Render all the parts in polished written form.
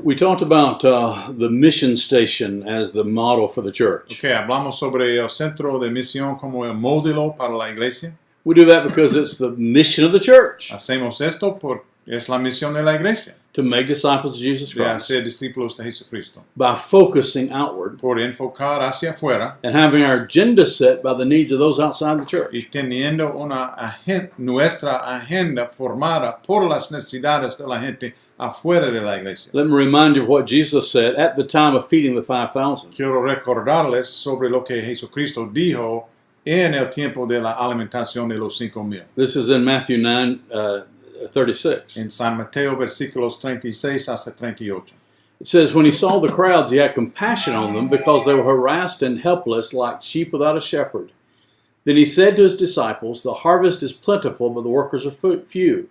We talked about the mission station as the model for the church. Okay, hablamos sobre el centro de misión como el modelo para la iglesia. We do that because it's the mission of the church Hacemos esto porque es la misión de la iglesia, to make disciples of Jesus de Christ hacer discípulos de Jesucristo, by focusing outward por enfocar hacia afuera and having our agenda set by the needs of those outside the church. y teniendo nuestra agenda formada por las necesidades de la gente afuera de la iglesia. Let me remind you of what Jesus said at the time of feeding the 5,000. Quiero recordarles sobre lo que Jesucristo dijo en el tiempo de la alimentación de los 5,000. This is in Matthew 9:36. En San Mateo, versículos 36 hasta 38. It says, when he saw the crowds, he had compassion on them because they were harassed and helpless like sheep without a shepherd. Then he said to his disciples, the harvest is plentiful, but the workers are few.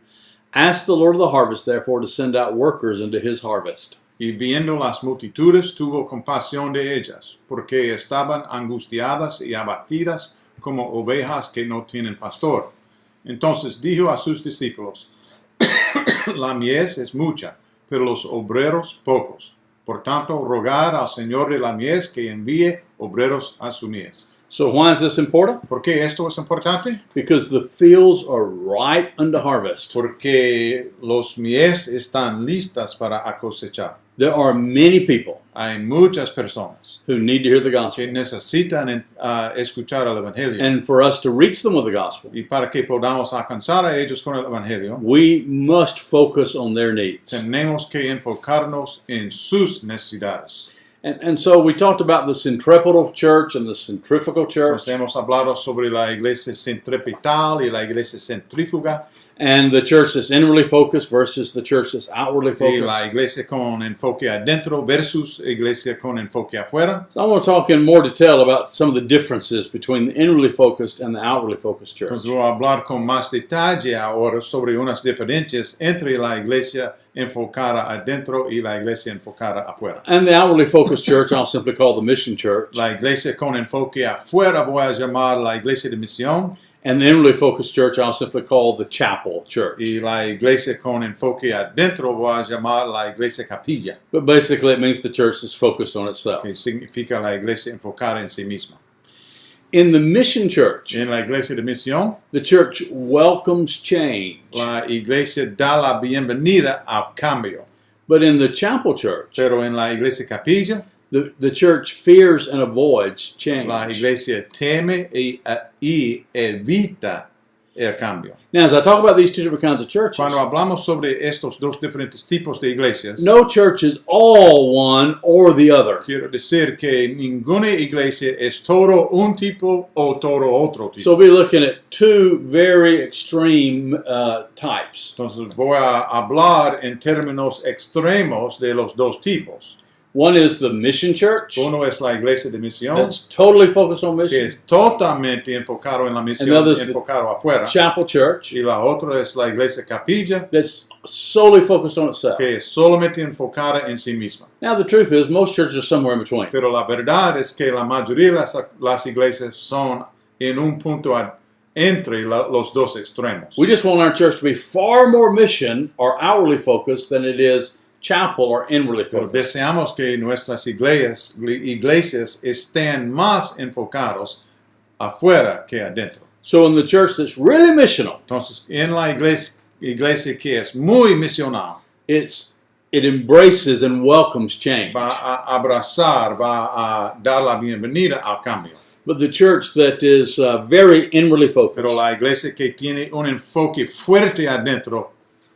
Ask the Lord of the harvest, therefore, to send out workers into his harvest. Y viendo las multitudes, tuvo compasión de ellas, porque estaban angustiadas y abatidas como ovejas que no tienen pastor. Entonces dijo a sus discípulos, la mies es mucha, pero los obreros pocos. Por tanto, rogar al Señor de la mies que envíe obreros a su mies. So why is this important? ¿Por qué esto es importante? Because the fields are ripe unto harvest. Porque los mies están listas para cosechar. There are many people Hay muchas personas who need to hear the gospel. que necesitan escuchar el Evangelio. And for us to reach them with the gospel, Y para que podamos alcanzar a ellos con el Evangelio, we must focus on their needs. tenemos que enfocarnos en sus necesidades. And so we talked about the centripetal church and the centrifugal church. Nos hemos hablado sobre la iglesia centripetal y la iglesia centrífuga And the church that's inwardly focused versus the church that's outwardly y la focused. iglesia con enfoque adentro versus iglesia con enfoque afuera. So I want to talk in more detail about some of the differences between the inwardly focused and the outwardly focused church. Entonces voy a hablar con más detalle ahora sobre unas diferencias entre la iglesia enfocada adentro y la iglesia enfocada afuera. And the outwardly focused church I'll simply call the mission church. La iglesia con enfoque afuera voy a llamar la iglesia de misión. And the inwardly focused church I'll simply call the chapel church. Y la iglesia con enfoque adentro voy a llamar la iglesia capilla, But basically it means the church is focused on itself. que significa la iglesia enfocada en sí misma. In the mission church, En la iglesia de misión, the church welcomes change. la iglesia da la bienvenida al cambio. But in the chapel church, Pero en la iglesia capilla, the church fears and avoids change. la iglesia teme y evita el cambio. Now, as I talk about these two different kinds of churches, Cuando hablamos sobre estos dos diferentes tipos de iglesias, no church is all one or the other. quiero decir que ninguna iglesia es todo un tipo o todo otro tipo. So we'll be looking at two very extreme types. Entonces voy a hablar en términos extremos de los dos tipos. One is the mission church, Uno es la iglesia de misión, that's totally focused on que mission. es totalmente enfocado en la misión, Another is the enfocado afuera. Chapel church, Y la otra es la iglesia capilla, that's solely focused on itself. que es solamente enfocada en sí misma. Now, the truth is, most churches are somewhere in between. Pero la verdad es que la mayoría de las iglesias son en un punto entre los dos extremos. We just want our church to be far more mission or outwardly focused than it is chapel or inwardly Pero focused. deseamos que nuestras iglesias estén más enfocados afuera que adentro. So in the church that's really missional, Entonces, en la iglesia que es muy misional, it embraces and welcomes change. va a abrazar, va a dar la bienvenida al cambio. But the church that is very inwardly focused Pero la iglesia que tiene un enfoque fuerte adentro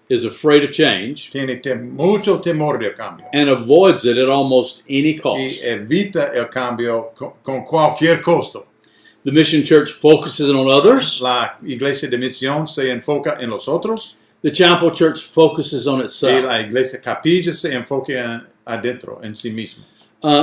is afraid of change tiene mucho temor del cambio and avoids it at almost any y cost. evita el cambio con cualquier costo. The mission church focuses on others. La iglesia de misión se enfoca en los otros The chapel church focuses on y itself. la iglesia capilla se enfoca adentro, en sí misma.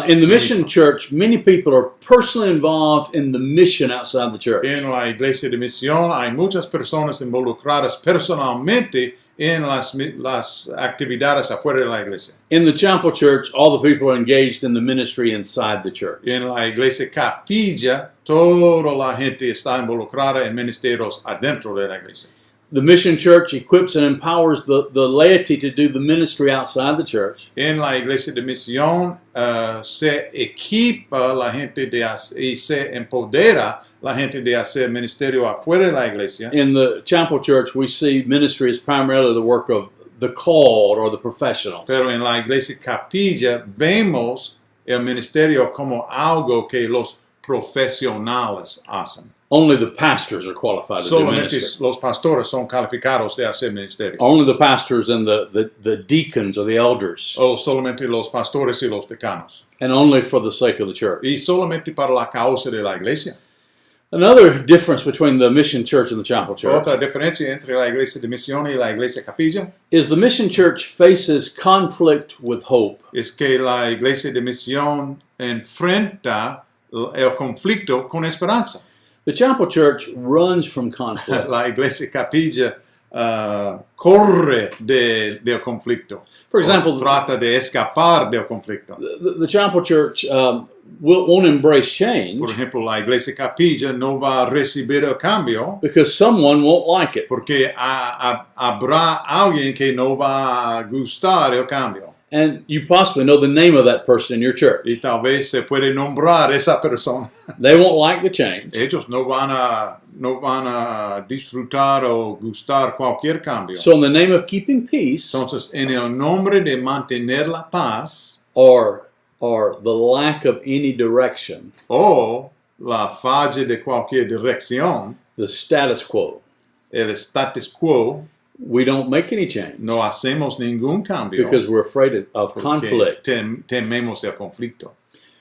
In the mission church, many people are personally involved in the mission outside the church. En la iglesia de misión hay muchas personas involucradas personalmente en las actividades afuera de la iglesia. In the chapel church, all the people are engaged in the ministry inside the church. En la iglesia capilla, toda la gente está involucrada en ministerios adentro de la iglesia. The mission church equips and empowers the laity to do the ministry outside the church. En la iglesia de misión se equipa la gente y se empodera la gente de hacer ministerio afuera de la iglesia. In the Chapel Church, we see ministry as primarily the work of the called or the professionals. Pero en la iglesia capilla vemos el ministerio como algo que los profesionales hacen. Only the pastors are qualified to do Solamente ministry. los pastores son calificados de hacer ministerio. Only the pastors and the deacons or the elders. O solamente los pastores y los decanos. And only for the sake of the church. Y solamente para la causa de la iglesia. Another difference between the mission church and the chapel church Otra diferencia entre la iglesia de misión y la iglesia capilla is the mission church faces conflict with hope. es que la iglesia de misión enfrenta el conflicto con esperanza. The chapel church runs from conflict. La iglesia capilla corre del conflicto. For example, trata de escapar del conflicto. The chapel church won't embrace change Por ejemplo, la iglesia capilla no va a recibir el cambio because someone won't like it. porque habrá alguien que no va a gustar el cambio. And you possibly know the name of that person in your church. Y tal vez se puede nombrar esa persona. They won't like the change. Ellos no van a disfrutar o gustar cualquier cambio. So in the name of keeping peace Entonces, en el nombre de mantener la paz or the lack of any direction, o la falla de cualquier dirección, the status quo, el status quo, we don't make any change no hacemos ningún cambio because we're afraid of porque conflict. tememos el conflicto.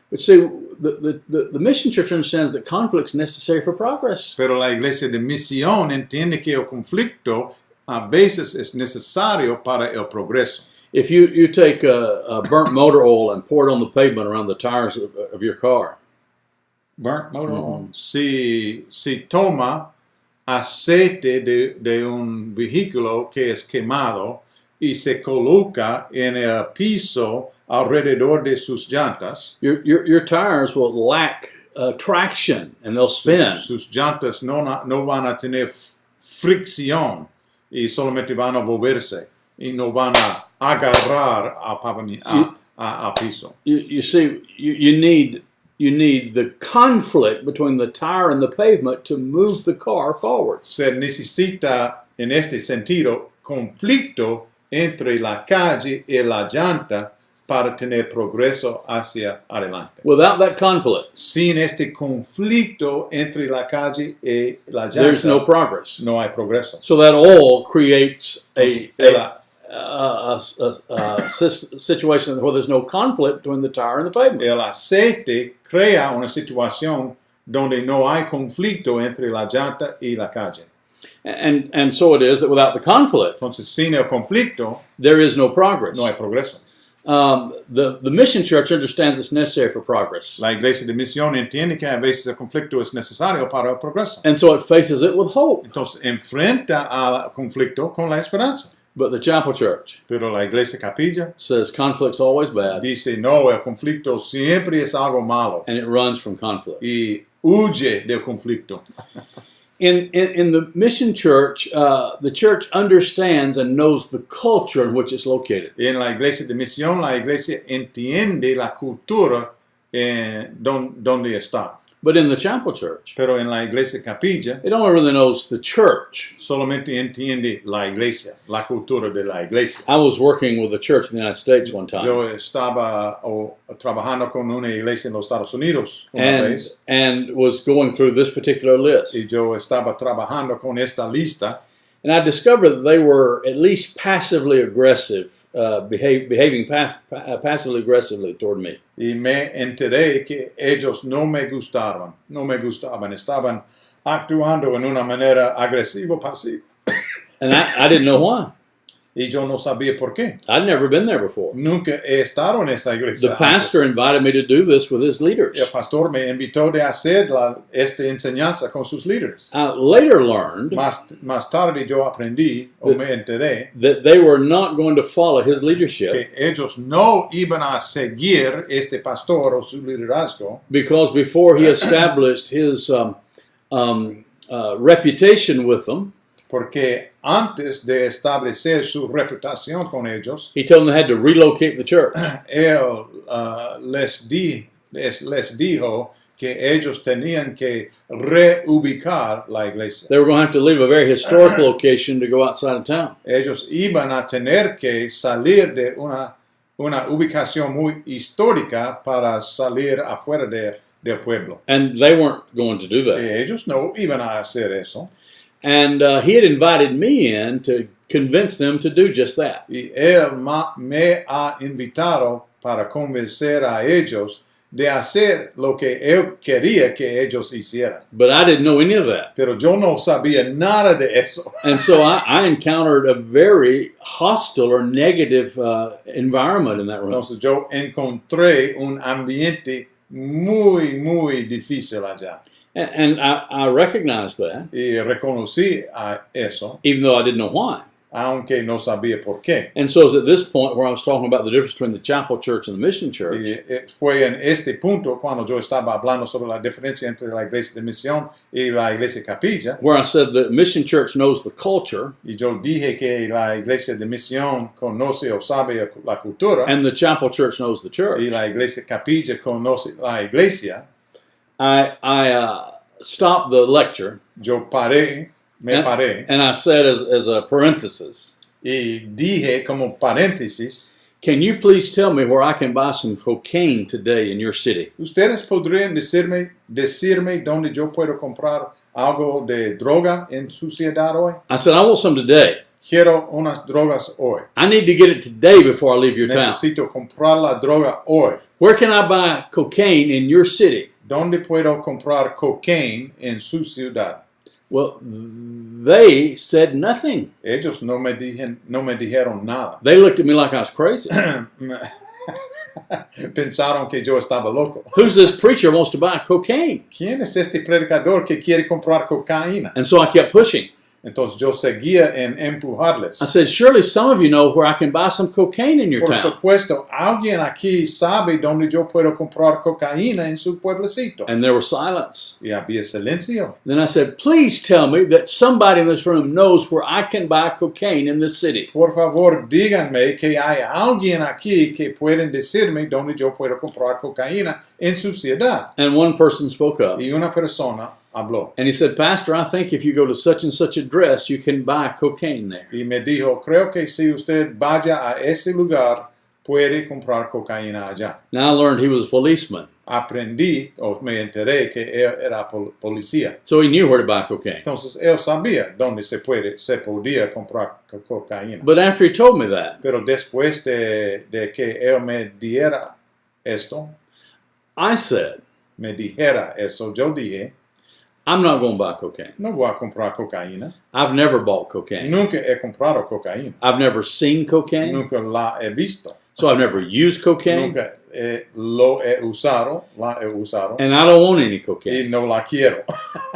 But see, the mission church understands that conflict's necessary for progress. Pero la iglesia de misión entiende que el conflicto a veces es necesario para el progreso. If you take a burnt motor oil and pour it on the pavement around the tires of your car, Burnt motor oil. Si toma aceite de un vehículo que es quemado y se coloca en el piso alrededor de sus llantas, your tires will lack traction and they'll spin. sus llantas no van a tener fricción y solamente van a moverse y no van a agarrar al piso. You see, you need the conflict between the tire and the pavement to move the car forward. Se necesita en este sentido conflicto entre la calle y la llanta para tener progreso hacia adelante. Without that conflict, Sin este conflicto entre la calle y la llanta, there's no progress. no hay progreso. So that oil creates a situation where there's no conflict between the tire and the pavement. El aceite crea una situación donde no hay conflicto entre la llanta y la calle. And so it is that without the conflict, Entonces, sin el conflicto, there is no progress. no hay progreso. The mission church understands it's necessary for progress. La iglesia de misión entiende que a veces el conflicto es necesario para el progreso. And so it faces it with hope. Entonces, enfrenta al conflicto con la esperanza. But the chapel church Pero la iglesia capilla says conflict's always bad, dice, no, el conflicto siempre es algo malo and it runs from conflict. y huye del conflicto. In the mission church, the church understands and knows the culture in which it's located. En la iglesia de misión, la iglesia entiende la cultura donde está. But in the chapel church, Pero en la iglesia capilla, it only really knows the church. solamente entiende la iglesia, la cultura de la iglesia. I was working with a church in the United States one time, Yo estaba trabajando con una iglesia en los Estados Unidos una vez and was going through this particular list. y yo estaba trabajando con esta lista And I discovered that they were at least passively aggressive, behaving passively aggressively toward me. y me enteré que ellos no me gustaban, estaban actuando en una manera agresivo-pasiva And I didn't know why. y yo no sabía por qué. I'd never been there before. Nunca he estado en esa iglesia. The pastor antes. invited me to do this with his leaders. El pastor me invitó de hacer esta enseñanza con sus líderes. I later learned Más tarde yo aprendí o me enteré that they were not going to follow his leadership que ellos no iban a seguir este pastor o su liderazgo because before he established his reputation with them, porque antes de establecer su reputación con ellos, he told them they had to relocate the church. él les dijo que ellos tenían que reubicar la iglesia. They were going to have to leave a very historic location to go outside of town. Ellos iban a tener que salir de una ubicación muy histórica para salir afuera del pueblo. And they weren't going to do that. Ellos no iban a hacer eso. And he had invited me in to convince them to do just that. Y él me ha invitado para convencer a ellos de hacer lo que él quería que ellos hicieran. But I didn't know any of that. Pero yo no sabía nada de eso. And so I encountered a very hostile or negative environment in that room. Entonces yo encontré un ambiente muy difícil allá. And I recognized that, Y reconocí a eso, even though I didn't know why. aunque no sabía por qué. And so it's at this point where I was talking about the difference between the chapel church and the mission church. Y fue en este punto cuando yo estaba hablando sobre la diferencia entre la iglesia de misión y la iglesia capilla. Where I said the mission church knows the culture Y yo dije que la iglesia de misión conoce o sabe la cultura and the chapel church knows the church. y la iglesia capilla conoce la iglesia. I stopped the lecture Yo paré, paré and I said as a parenthesis, y dije como paréntesis, can you please tell me where I can buy some cocaine today in your city? ¿ustedes podrían decirme dónde yo puedo comprar algo de droga en su ciudad hoy? I said, I want some today. Quiero unas drogas hoy. I need to get it today before I leave your town. Necesito comprar la droga hoy. Where can I buy cocaine in your city? ¿Dónde puedo comprar cocaine en su ciudad? Well, they said nothing. Ellos no me dijeron nada. They looked at me like I was crazy. Pensaron que yo estaba loco. Who's this preacher who wants to buy cocaine? ¿Quién es este predicador que quiere comprar cocaína? And so I kept pushing. Entonces yo seguía en empujarles. I said, surely some of you know where I can buy some cocaine in your Por town. supuesto, alguien aquí sabe dónde yo puedo comprar cocaína en su pueblecito. And there was silence. Y había silencio. Then I said, please tell me that somebody in this room knows where I can buy cocaine in this city. Por favor, díganme que hay alguien aquí que pueden decirme dónde yo puedo comprar cocaína en su ciudad. And one person spoke up. Y una persona habló. And he said, Pastor, I think if you go to such and such address, you can buy cocaine there. Y me dijo, creo que si usted vaya a ese lugar, puede comprar cocaína allá. Now I learned he was a policeman. Aprendí, o me enteré que él era policía. So he knew where to buy cocaine. Entonces, él sabía dónde se podía comprar cocaína. But after he told me that, Pero después de que él me dijera esto, I said, yo dije, I'm not going to buy cocaine. no voy a comprar cocaína. I've never bought cocaine. Nunca he comprado cocaína. I've never seen cocaine. Nunca la he visto. So I've never used cocaine. Nunca la he usado. And I don't want any Y cocaine. no la quiero.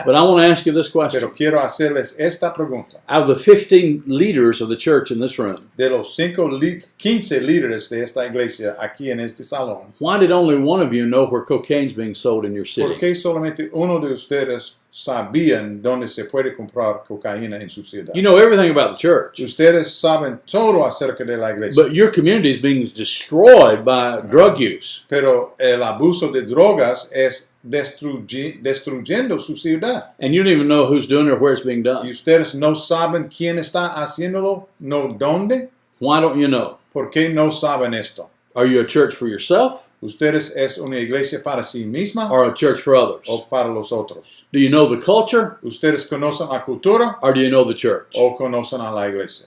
But I want to ask you this question. Pero quiero hacerles esta pregunta. Out of the 15 leaders of the church in this room, De los 15 líderes de esta iglesia aquí en este salón, why did only one of you know where cocaine's being sold in your ¿por city? qué solamente uno de ustedes sabían dónde se puede comprar cocaína en su ciudad? You know everything about the church, Ustedes saben todo acerca de la iglesia. but your community is being destroyed by drug use. Pero el abuso de drogas es destruyendo su ciudad. And you don't even know who's doing it or where it's being Y done. ustedes no saben quién está haciéndolo, no dónde. Why don't you know? ¿Por qué no saben esto? Are you a church for yourself ¿Ustedes es una iglesia para sí misma or a church for others? o para los otros? Do you know the culture ¿Ustedes conocen la cultura or do you know the church? o conocen a la iglesia?